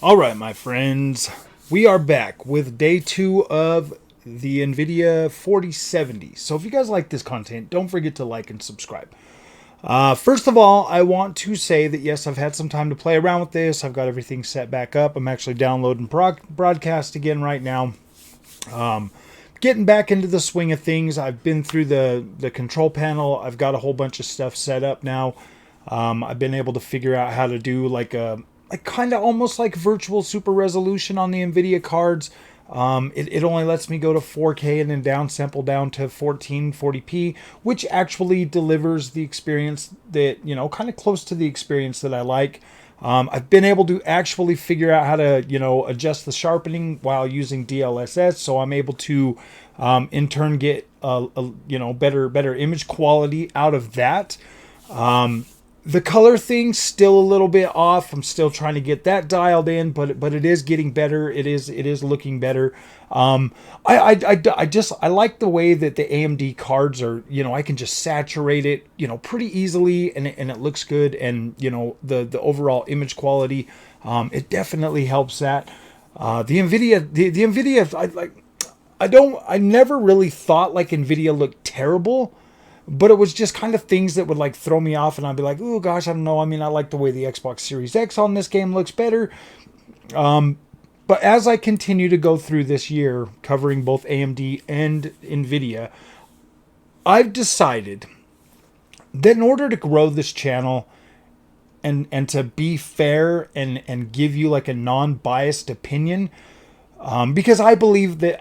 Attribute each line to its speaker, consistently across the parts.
Speaker 1: All right, my friends, we are back with day 2 of the Nvidia 4070. So if you guys like this content, don't forget to like and subscribe. First of all, I want to say that yes, I've had some time to play around with this. I've got everything set back up. I'm actually downloading broadcast again right now. Getting back into the swing of things. I've been through the control panel. I've got a whole bunch of stuff set up now. I've been able to figure out how to do like kind of almost like virtual super resolution on the Nvidia cards. It only lets me go to 4K and then downsample down to 1440p, which actually delivers the experience that, kind of close to the experience that I like. I've been able to actually figure out how to, adjust the sharpening while using DLSS, so I'm able to, in turn, get better image quality out of that. The color thing's still a little bit off. I'm still trying to get that dialed in, but it is getting better. It is looking better. I like the way that the AMD cards are. I can just saturate it, pretty easily, and it looks good. And the overall image quality, it definitely helps that. The Nvidia, I never really thought like Nvidia looked terrible, but it was just kind of things that would like throw me off, and I'd be like, oh gosh, I don't know. I mean, I like the way the Xbox Series X on this game looks better. But as I continue to go through this year covering both AMD and Nvidia, I've decided that in order to grow this channel and to be fair and give you like a non-biased opinion, because I believe that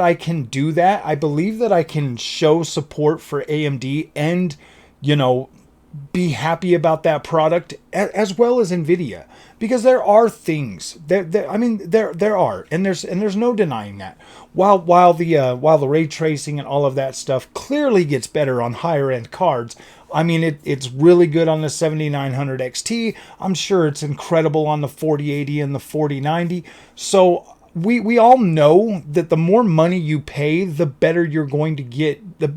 Speaker 1: I can do that. I believe that I can show support for AMD and, be happy about that product as well as Nvidia, because there are things there are, and there's no denying that. While the ray tracing and all of that stuff clearly gets better on higher end cards. I mean, it's really good on the 7900 XT. I'm sure it's incredible on the 4080 and the 4090. So we all know that the more money you pay, the better you're going to get, the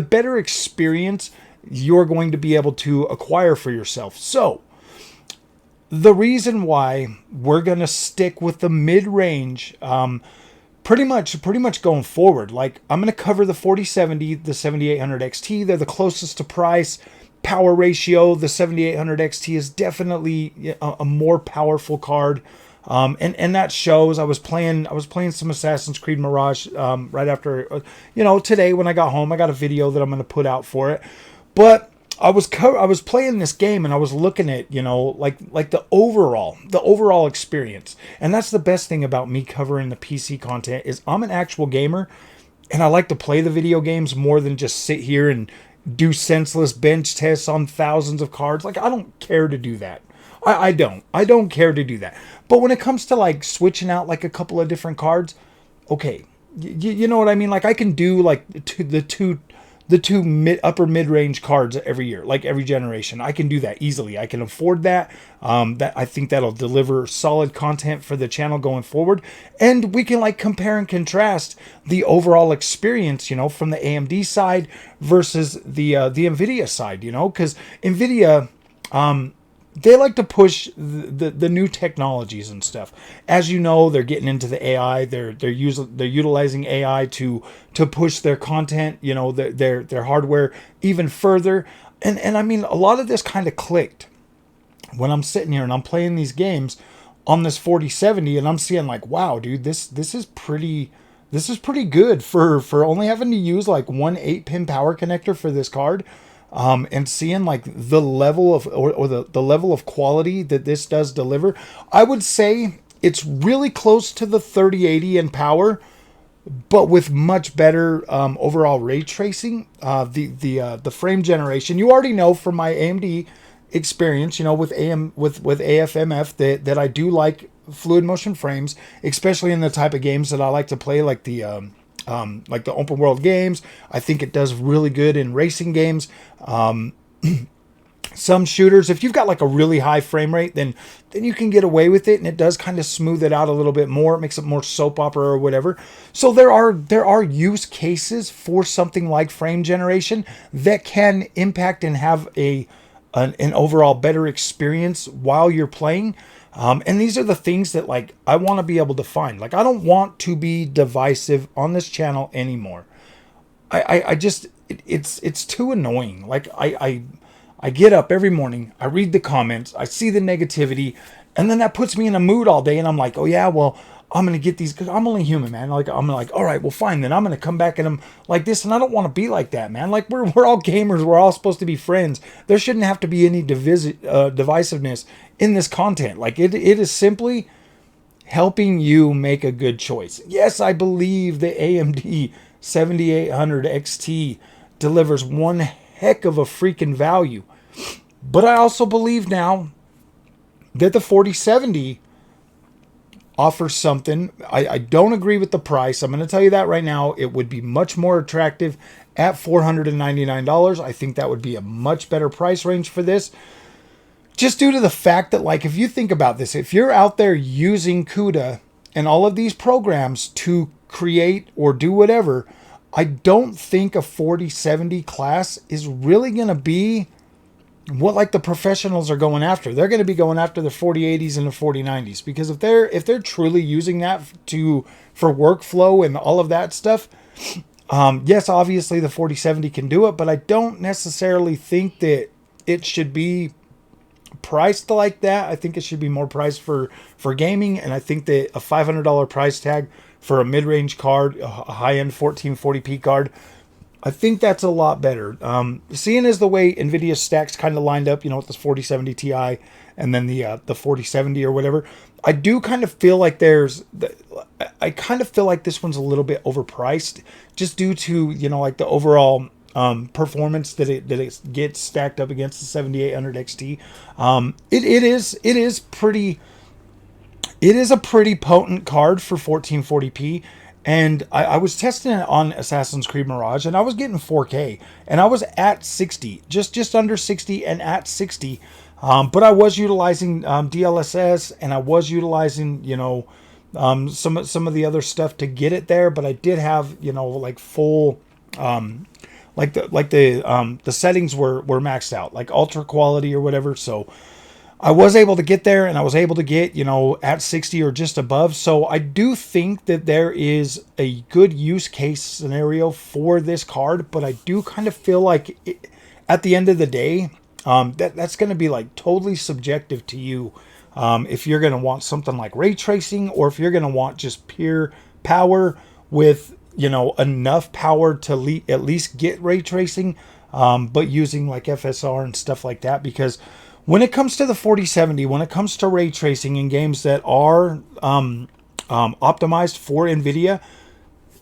Speaker 1: better experience you're going to be able to acquire for yourself. So the reason why we're going to stick with the mid-range, pretty much going forward, like I'm going to cover the 4070, the 7800 XT. They're the closest to price. Power ratio, the 7800 XT is definitely a more powerful card. And that shows. I was playing some Assassin's Creed Mirage right after, today when I got home. I got a video that I'm going to put out for it. But I was playing this game, and I was looking at, like the overall experience. And that's the best thing about me covering the PC content is I'm an actual gamer, and I like to play the video games more than just sit here and do senseless bench tests on thousands of cards. Like, I don't care to do that. I don't care to do that. But when it comes to like switching out like a couple of different cards, okay, you know what I mean? Like I can do like the two upper mid range cards every year, like every generation. I can do that easily. I can afford that. That I think that'll deliver solid content for the channel going forward, and we can like compare and contrast the overall experience, from the AMD side versus the Nvidia side, because Nvidia. They like to push the new technologies and stuff. As you know, they're getting into the AI. They're utilizing AI to push their content, their hardware even further. And I mean, a lot of this kind of clicked when I'm sitting here and I'm playing these games on this 4070, and I'm seeing like, wow, dude, this is pretty good for only having to use like one 8-pin power connector for this card. And seeing like the level of or the level of quality that this does deliver, I would say it's really close to the 3080 in power, but with much better overall ray tracing. The frame generation, you already know from my AMD experience, with AFMF that I do like fluid motion frames, especially in the type of games that I like to play, like the open world games. I think it does really good in racing games. Some shooters, if you've got like a really high frame rate, then you can get away with it, and it does kind of smooth it out a little bit more. It makes it more soap opera or whatever. So there are use cases for something like frame generation that can impact and have an overall better experience while you're playing. And these are the things that like I want to be able to find. Like I don't want to be divisive on this channel anymore. I just it's too annoying. Like I get up every morning, I read the comments, I see the negativity, and then that puts me in a mood all day. And I'm like, oh yeah, well, I'm gonna get these because I'm only human, man. Like I'm like, all right, well, fine, then I'm gonna come back and I'm like this, and I don't want to be like that, man. Like we're all gamers, we're all supposed to be friends. There shouldn't have to be any divisiveness in this content. Like it is simply helping you make a good choice. Yes, I believe the AMD 7800 XT delivers one heck of a freaking value. But I also believe now that the 4070 offers something. I don't agree with the price. I'm going to tell you that right now. It would be much more attractive at $499. I think that would be a much better price range for this. Just due to the fact that, like, if you think about this, if you're out there using CUDA and all of these programs to create or do whatever, I don't think a 4070 class is really going to be what like the professionals are going after. They're going to be going after the 4080s and the 4090s, because if they're truly using that for workflow and all of that stuff, yes, obviously the 4070 can do it, but I don't necessarily think that it should be priced like that. I think it should be more priced for gaming, and I think that a $500 price tag for a mid-range card, a high-end 1440p card, I think that's a lot better. Seeing as the way Nvidia stacks kind of lined up, with this 4070 Ti and then the 4070 or whatever, I do kind of feel like I kind of feel like this one's a little bit overpriced, just due to like the overall performance that it gets stacked up against the 7800 XT. It is a pretty potent card for 1440p. And I was testing it on Assassin's Creed Mirage, and I was getting 4K, and I was at 60, just under 60 and at 60. But I was utilizing DLSS, and I was utilizing some of the other stuff to get it there. But I did have like full the settings were maxed out, like ultra quality or whatever. So I was able to get there, and I was able to get, at 60 or just above. So I do think that there is a good use case scenario for this card, but I do kind of feel like at the end of the day, that's going to be like totally subjective to you. If you're going to want something like ray tracing, or if you're going to want just pure power with, enough power to at least get ray tracing, but using like FSR and stuff like that. Because when it comes to the 4070, when it comes to ray tracing in games that are optimized for Nvidia,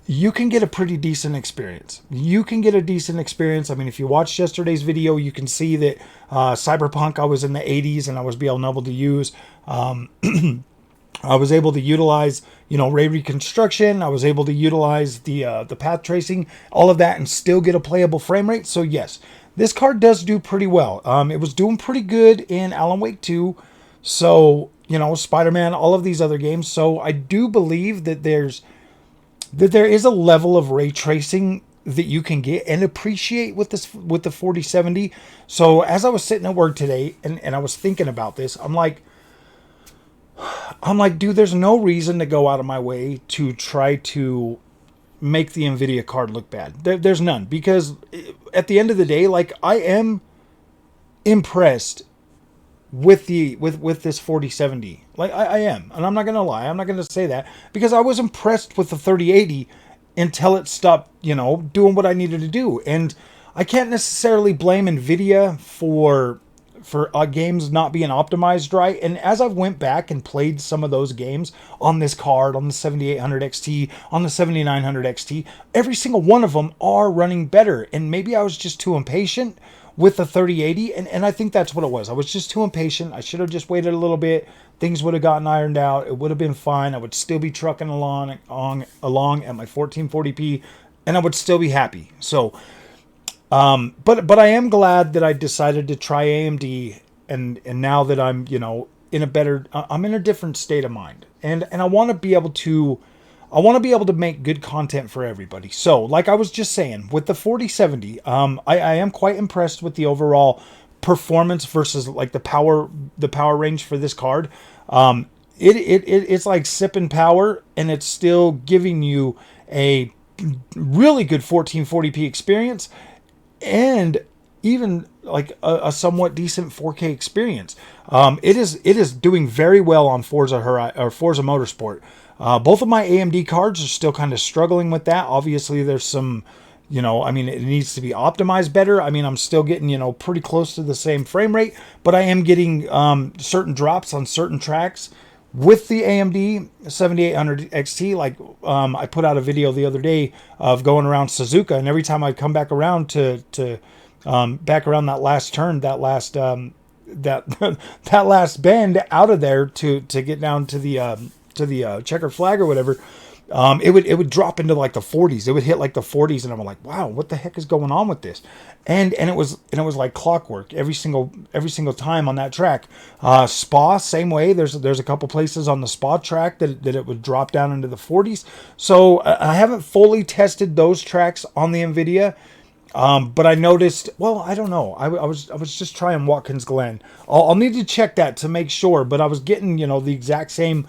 Speaker 1: you can get a pretty decent experience. I mean, if you watched yesterday's video, you can see that Cyberpunk, I was in the 80s, and I was being able to use I was able to utilize, ray reconstruction. I was able to utilize the path tracing, all of that, and still get a playable frame rate. So yes, this card does do pretty well. It was doing pretty good in Alan Wake 2. So, Spider-Man, all of these other games. So I do believe that there is a level of ray tracing that you can get and appreciate with the 4070. So as I was sitting at work today and I was thinking about this, I'm like, dude, there's no reason to go out of my way to try to make the Nvidia card look bad. There's none, because at the end of the day, like, I am impressed with this 4070. Like I am, and I'm not gonna lie, I'm not gonna say that, because I was impressed with the 3080 until it stopped, doing what I needed to do. And I can't necessarily blame Nvidia for games not being optimized right. And as I went back and played some of those games on this card, on the 7800 XT, on the 7900 XT, every single one of them are running better. And maybe I was just too impatient with the 3080, and I think that's what it was. I was just too impatient. I should have just waited a little bit. Things would have gotten ironed out. It would have been fine. I would still be trucking along at my 1440p, and I would still be happy. So but I am glad that I decided to try AMD, and now that I'm, I'm in a different state of mind, and I want to be able to make good content for everybody. So like I was just saying, with the 4070, I am quite impressed with the overall performance versus like the power range for this card. It's like sipping power, and it's still giving you a really good 1440p experience, and even like a somewhat decent 4K experience. It is doing very well on Forza Motorsport. Both of my AMD cards are still kind of struggling with that. Obviously, there's some, I mean, it needs to be optimized better. I mean, I'm still getting, pretty close to the same frame rate, but I am getting certain drops on certain tracks with the AMD 7800 XT. Like, I put out a video the other day of going around Suzuka, and every time I come back around to back around that last turn, that last that last bend out of there to get down to the checker flag or whatever, it would drop into like the 40s. It would hit like the 40s, and I'm like, wow, what the heck is going on with this? And it was like clockwork every single time on that track. Spa, same way. There's a couple places on the Spa track that it would drop down into the 40s. So I haven't fully tested those tracks on the Nvidia. But I noticed, well, I don't know. I was just trying Watkins Glen. I'll need to check that to make sure, but I was getting, the exact same,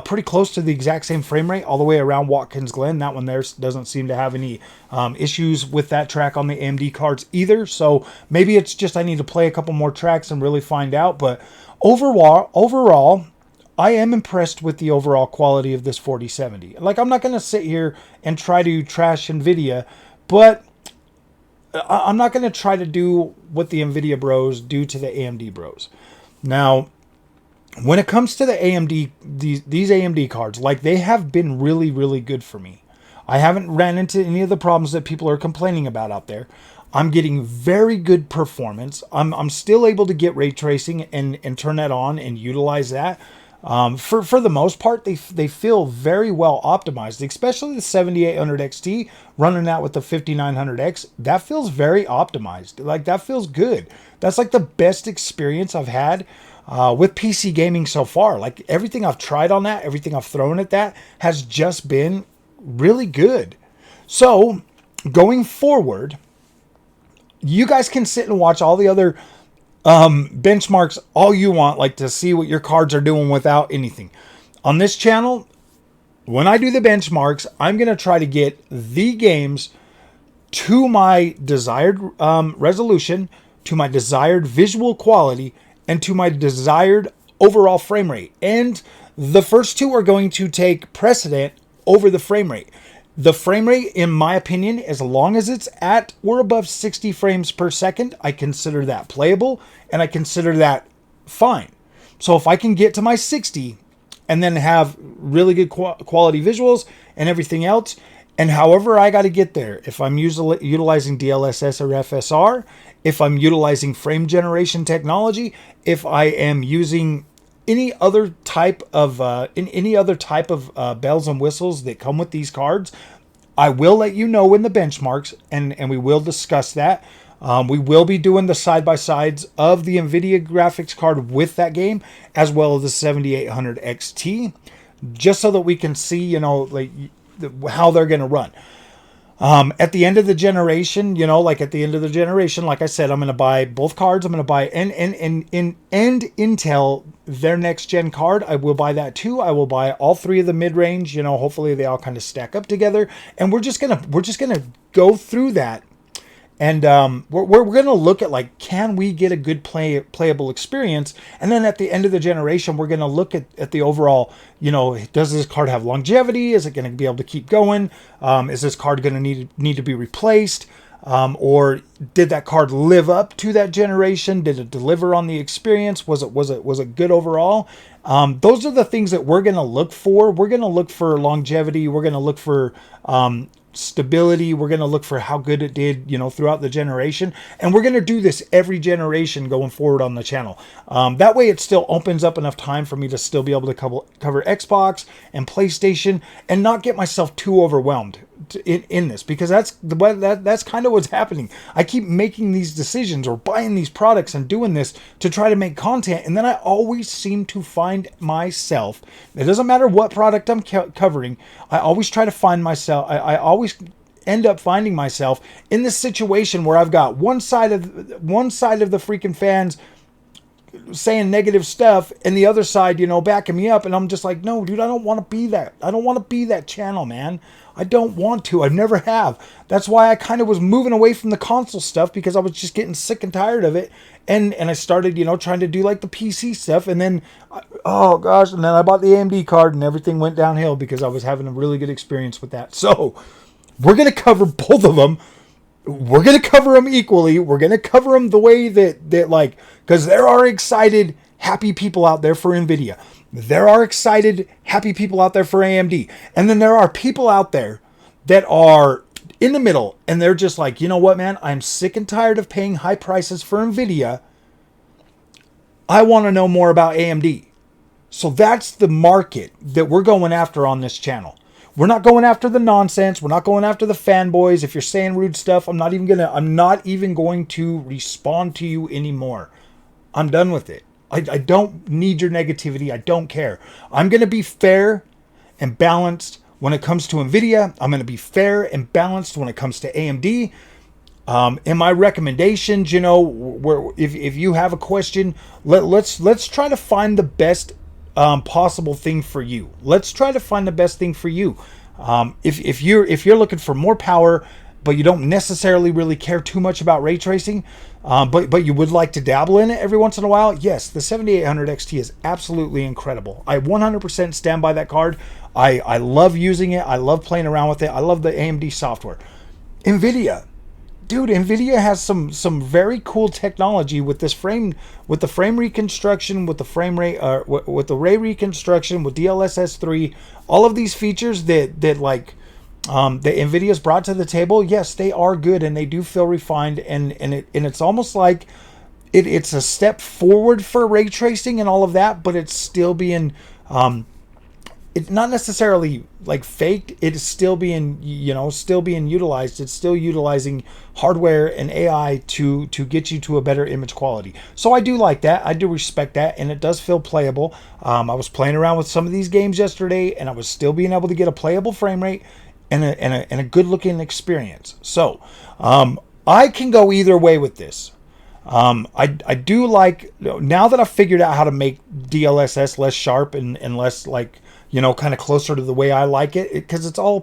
Speaker 1: pretty close to the exact same frame rate all the way around Watkins Glen. That one there doesn't seem to have any issues with that track on the AMD cards either. So maybe it's just I need to play a couple more tracks and really find out. But overall, I am impressed with the overall quality of this 4070. Like, I'm not going to sit here and try to trash Nvidia, but I'm not going to try to do what the Nvidia bros do to the AMD bros. Now, when it comes to the AMD, these AMD cards, like, they have been really, really good for me. I haven't ran into any of the problems that people are complaining about out there. I'm getting very good performance. I'm still able to get ray tracing and turn that on and utilize that. For the most part, they feel very well optimized, especially the 7800 XT running out with the 5900X. That feels very optimized. Like, that feels good. That's like the best experience I've had with PC gaming so far. Like, everything I've tried on that, everything I've thrown at that has just been really good. So going forward, you guys can sit and watch all the other benchmarks all you want, like, to see what your cards are doing without anything. On this channel, when I do the benchmarks, I'm going to try to get the games to my desired resolution, to my desired visual quality, and to my desired overall frame rate. And the first two are going to take precedent over the frame rate. The frame rate, in my opinion, as long as it's at or above 60 frames per second, I consider that playable, and I consider that fine. So if I can get to my 60 and then have really good quality visuals and everything else, and however I got to get there, if I'm utilizing DLSS or FSR, if I'm utilizing frame generation technology, if I am using any other type of bells and whistles that come with these cards, I will let you know in the benchmarks, and we will discuss that. We will be doing the side-by-sides of the Nvidia graphics card with that game, as well as the 7800 XT, just so that we can see, like, how they're going to run. At the end of the generation, like I said, I'm going to buy both cards. I'm going to buy and Intel, their next gen card. I will buy that too. I will buy all three of the mid-range. Hopefully they all kind of stack up together, and we're just gonna go through that. And we're going to look at, like, can we get a good playable experience? And then at the end of the generation, we're going to look at the overall, does this card have longevity? Is it going to be able to keep going? Is this card going to need to be replaced? Or did that card live up to that generation? Did it deliver on the experience? Was it good overall? Those are the things that we're going to look for. We're going to look for longevity. We're going to look for stability. We're going to look for how good it did, throughout the generation. And we're going to do this every generation going forward on the channel. That way it still opens up enough time for me to still be able to cover Xbox and PlayStation and not get myself too overwhelmed in this, because that's kind of what's happening. I keep making these decisions or buying these products and doing this to try to make content, and then I always seem to find myself, it doesn't matter what product I'm covering, I always try to find myself, I always end up finding myself in this situation where I've got one side of the freaking fans saying negative stuff and the other side, backing me up. And I'm just like, no, dude, I don't want to be that. I don't want to be that channel, man. I don't want to. I never have. That's why I kind of was moving away from the console stuff, because I was just getting sick and tired of it. And I started, trying to do like the PC stuff. And then, oh gosh, and then I bought the AMD card and everything went downhill because I was having a really good experience with that. So we're going to cover both of them. We're going to cover them equally. We're going to cover them the way that like, because there are excited, happy people out there for Nvidia. There are excited, happy people out there for AMD. And then there are people out there that are in the middle and they're just like, you know what, man, I'm sick and tired of paying high prices for Nvidia. I want to know more about AMD. So that's the market that we're going after on this channel. We're not going after the nonsense. We're not going after the fanboys. If you're saying rude stuff, I'm not even going to respond to you anymore. I'm done with it. I don't need your negativity. I don't care. I'm going to be fair and balanced when it comes to Nvidia. I'm going to be fair and balanced when it comes to AMD. In my recommendations, where if you have a question, let's try to find the best possible thing for you. Let's try to find the best thing for you. If you're looking for more power, but you don't necessarily really care too much about ray tracing, but you would like to dabble in it every once in a while, yes, the 7800 XT is absolutely incredible. I 100% stand by that card. I love using it. I love playing around with it. I love the AMD software. Nvidia. Dude, Nvidia has some very cool technology with the frame reconstruction, with the frame rate, with the ray reconstruction, with DLSS 3, all of these features that like that Nvidia's brought to the table. Yes, they are good and they do feel refined, and it's almost like it's a step forward for ray tracing and all of that, but it's still being it's not necessarily like faked. It's still being, utilized. It's still utilizing hardware and AI to get you to a better image quality. So I do like that. I do respect that. And it does feel playable. I was playing around with some of these games yesterday and I was still being able to get a playable frame rate and a good looking experience. So, I can go either way with this. I do like, now that I've figured out how to make DLSS less sharp and less like, kind of closer to the way I like it, because it's all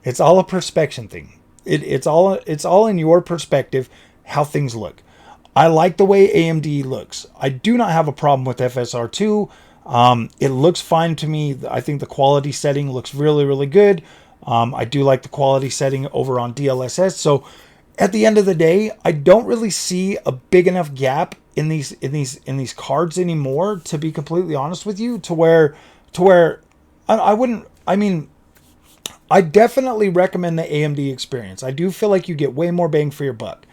Speaker 1: a perspection thing. It's all in your perspective how things look. I like the way AMD looks. I do not have a problem with FSR2. It looks fine to me. I think the quality setting looks really, really good. I do like the quality setting over on DLSS. So at the end of the day, I don't really see a big enough gap in these cards anymore, to be completely honest with you, to where I wouldn't. I mean, I definitely recommend the AMD experience. I do feel like you get way more bang for your buck.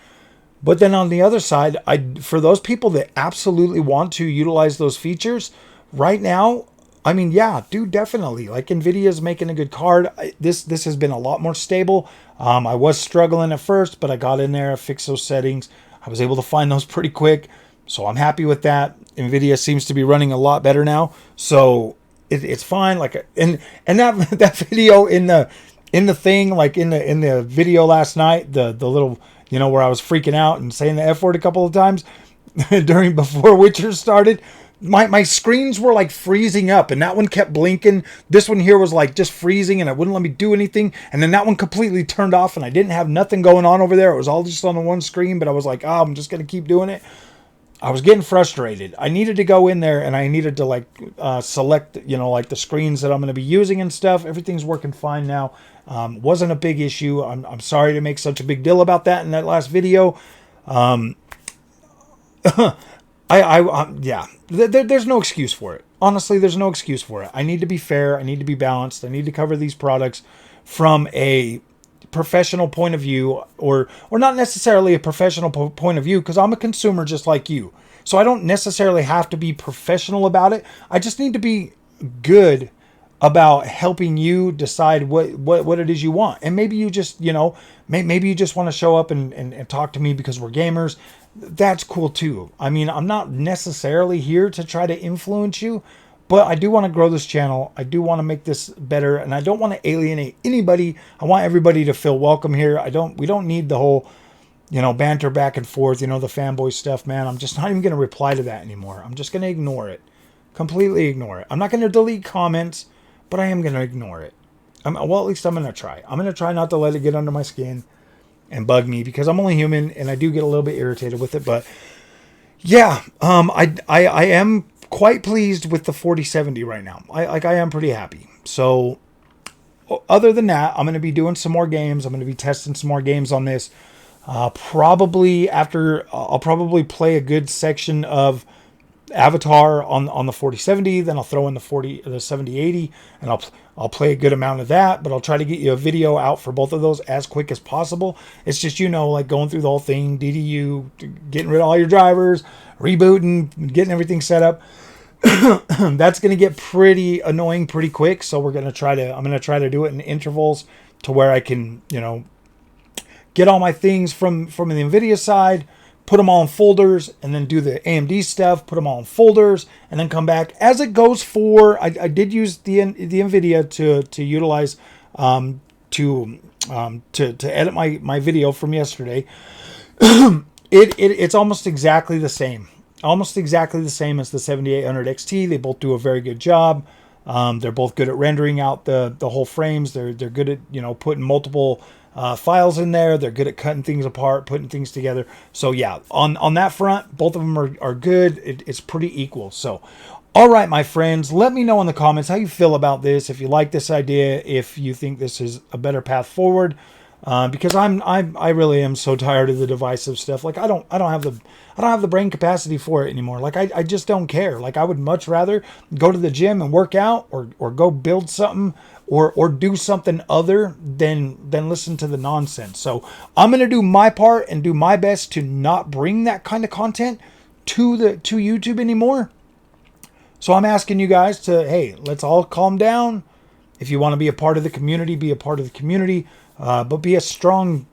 Speaker 1: But then on the other side, for those people that absolutely want to utilize those features right now, I mean, yeah, dude, definitely. Like, Nvidia is making a good card. This has been a lot more stable. I was struggling at first, but I got in there, I fixed those settings. I was able to find those pretty quick, so I'm happy with that. Nvidia seems to be running a lot better now, so it's fine. Like, and that video in the thing, like in the video last night, the little, where I was freaking out and saying the F word a couple of times before Witcher started. My screens were like freezing up, and that one kept blinking. This one here was like just freezing, and it wouldn't let me do anything. And then that one completely turned off, and I didn't have nothing going on over there. It was all just on the one screen, but I was like, I'm just going to keep doing it. I was getting frustrated. I needed to go in there, and I needed to like select, like the screens that I'm going to be using and stuff. Everything's working fine now. Wasn't a big issue. I'm sorry to make such a big deal about that in that last video. Yeah, there's no excuse for it. Honestly, there's no excuse for it. I need to be fair. I need to be balanced. I need to cover these products from a professional point of view, or not necessarily a professional point of view, because I'm a consumer just like you. So I don't necessarily have to be professional about it. I just need to be good about helping you decide what it is you want. And maybe you just, maybe you just want to show up and talk to me because we're gamers. That's cool too. I mean, I'm not necessarily here to try to influence you, But I do want to grow this channel. I do want to make this better, and I don't want to alienate anybody. I want everybody to feel welcome here. We don't need the whole, banter back and forth, the fanboy stuff, man. I'm just not even going to reply to that anymore. I'm just going to ignore it. Completely ignore it. I'm not going to delete comments, but I am going to ignore it. Well, at least I'm going to try. I'm going to try not to let it get under my skin and bug me, because I'm only human and I do get a little bit irritated with it. But yeah, I am quite pleased with the 4070 right now. I am pretty happy. So other than that, I'm going to be doing some more games. I'm going to be testing some more games on this. Probably after I'll probably play a good section of Avatar on the 4070, then I'll throw in the 7080, and I'll play a good amount of that. But I'll try to get you a video out for both of those as quick as possible. It's just, like going through the whole thing, DDU, getting rid of all your drivers, rebooting, getting everything set up. That's going to get pretty annoying pretty quick. So I'm going to try to do it in intervals to where I can, get all my things from the Nvidia side, put them all in folders, and then do the AMD stuff, put them all in folders, and then come back as it goes for. I did use the Nvidia to utilize to edit my video from yesterday. It's almost exactly the same. Almost exactly the same as the 7800 XT. They both do a very good job. They're both good at rendering out the whole frames. They're good at putting multiple files in there. They're good at cutting things apart, putting things together. So yeah, on that front, both of them are good. It's pretty equal. So, all right, my friends, let me know in the comments how you feel about this. If you like this idea, if you think this is a better path forward. Because I really am so tired of the divisive stuff. Like I don't have the brain capacity for it anymore. Like I just don't care. Like I would much rather go to the gym and work out, or go build something, or do something other than listen to the nonsense. So I'm gonna do my part and do my best to not bring that kind of content to YouTube anymore. So I'm asking you guys to, hey, let's all calm down. If you want to be a part of the community, be a part of the community. But be a strong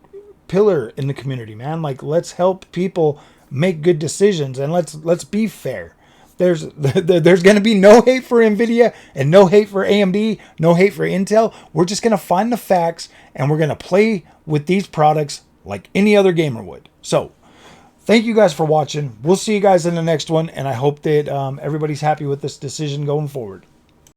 Speaker 1: pillar in the community, man. Like, let's help people make good decisions, and let's be fair. There's going to be no hate for Nvidia and no hate for AMD, no hate for Intel. We're just going to find the facts, and we're going to play with these products like any other gamer would. So, thank you guys for watching. We'll see you guys in the next one, and I hope that everybody's happy with this decision going forward.